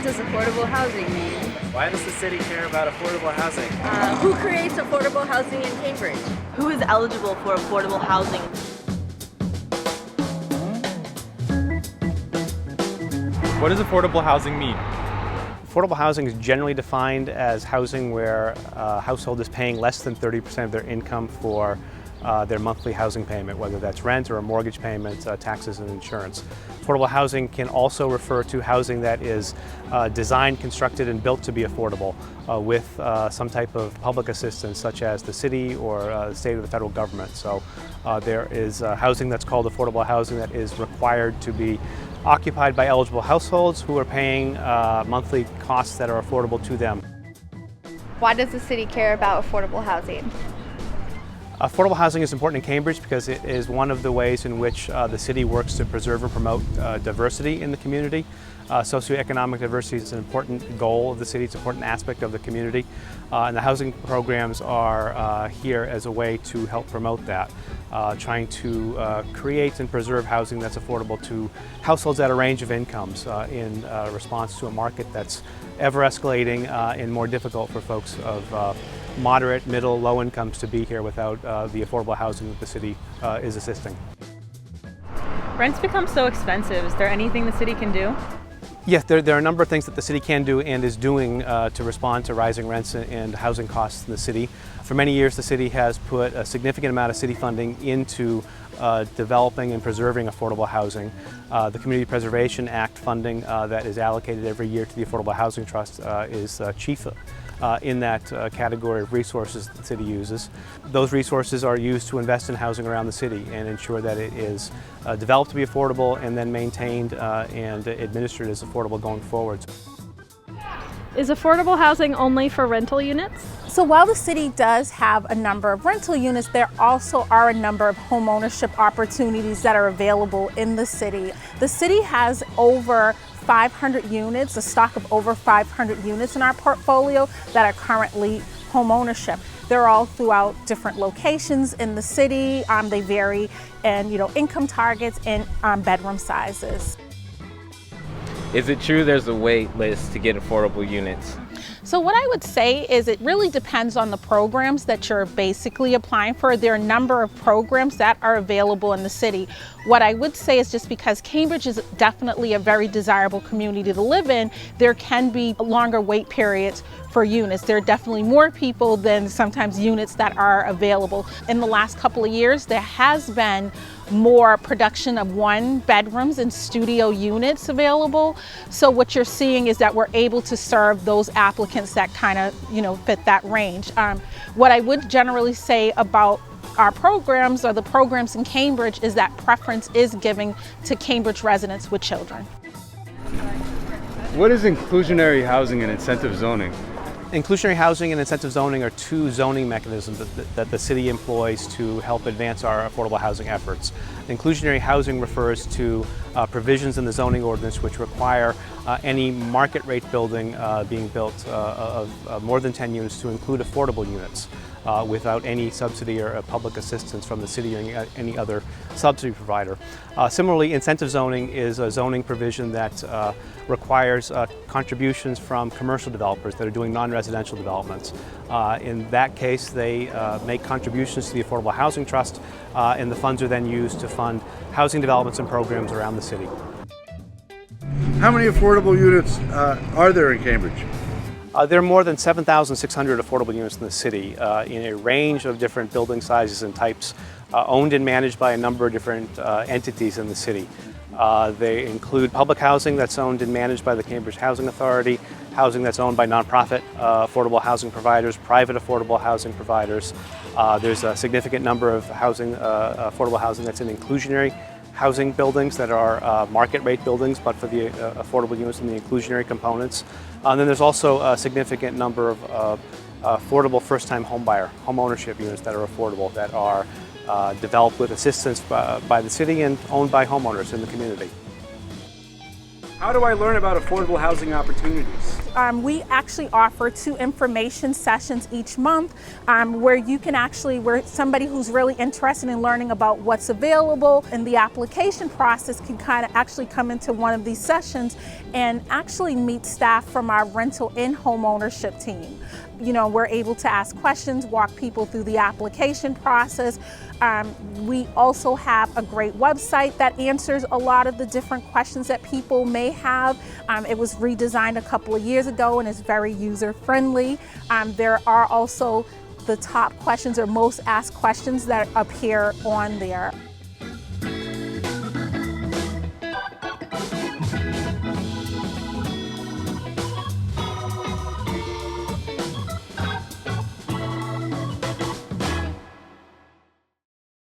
What does affordable housing mean? Why does the city care about affordable housing? Who creates affordable housing in Cambridge? Who is eligible for affordable housing? What does affordable housing mean? Affordable housing is generally defined as housing where a household is paying less than 30% of their income for their monthly housing payment, whether that's rent or a mortgage payment, taxes and insurance. Affordable housing can also refer to housing that is designed, constructed and built to be affordable with some type of public assistance such as the city or the state or the federal government. So there is housing that's called affordable housing that is required to be occupied by eligible households who are paying monthly costs that are affordable to them. Why does the city care about affordable housing? Affordable housing is important in Cambridge because it is one of the ways in which the city works to preserve and promote diversity in the community. Socioeconomic diversity is an important goal of the city, it's an important aspect of the community, and the housing programs are here as a way to help promote that, trying to create and preserve housing that's affordable to households at a range of incomes in response to a market that's ever escalating and more difficult for folks of moderate, middle, low incomes to be here without the affordable housing that the city is assisting. Rents become so expensive. Is there anything the city can do? Yes, there are a number of things that the city can do and is doing to respond to rising rents and housing costs in the city. For many years, the city has put a significant amount of city funding into developing and preserving affordable housing. The Community Preservation Act funding that is allocated every year to the Affordable Housing Trust is chief in that category of resources that the city uses. Those resources are used to invest in housing around the city and ensure that it is developed to be affordable and then maintained and administered as affordable going forward. Is affordable housing only for rental units? So while the city does have a number of rental units, there also are a number of home ownership opportunities that are available in the city. The city has over 500 units, a stock of over 500 units in our portfolio that are currently home ownership. They're all throughout different locations in the city. They vary in income targets and bedroom sizes. Is it true there's a wait list to get affordable units? So what I would say is it really depends on the programs that you're basically applying for. There are a number of programs that are available in the city. What I would say is just because Cambridge is definitely a very desirable community to live in, there can be longer wait periods for units. There are definitely more people than sometimes units that are available. In the last couple of years, there has been more production of one-bedrooms and studio units available. So what you're seeing is that we're able to serve those applicants that kind of, fit that range. What I would generally say about our programs or the programs in Cambridge is that preference is given to Cambridge residents with children. What is inclusionary housing and incentive zoning? Inclusionary housing and incentive zoning are two zoning mechanisms that the city employs to help advance our affordable housing efforts. Inclusionary housing refers to provisions in the zoning ordinance which require any market rate building being built of more than 10 units to include affordable units without any subsidy or public assistance from the city or any other subsidy provider. Similarly, incentive zoning is a zoning provision that requires contributions from commercial developers that are doing non-residential developments. In that case, they make contributions to the Affordable Housing Trust and the funds are then used to fund housing developments and programs around the city. How many affordable units are there in Cambridge? There are more than 7,600 affordable units in the city in a range of different building sizes and types, owned and managed by a number of different entities in the city. They include public housing that's owned and managed by the Cambridge Housing Authority, housing that's owned by nonprofit affordable housing providers, private affordable housing providers. There's a significant number of affordable housing that's in inclusionary housing buildings that are market rate buildings, but for the affordable units and the inclusionary components. And then there's also a significant number of affordable first-time home ownership units that are affordable, that are developed with assistance by the city and owned by homeowners in the community. How do I learn about affordable housing opportunities? We actually offer 2 information sessions each month where you can where somebody who's really interested in learning about what's available in the application process can kind of actually come into one of these sessions and actually meet staff from our rental and home ownership team. You know, we're able to ask questions, walk people through the application process. We also have a great website that answers a lot of the different questions that people may have. It was redesigned a couple of years ago and is very user-friendly. There are also the top questions or most asked questions that appear on there.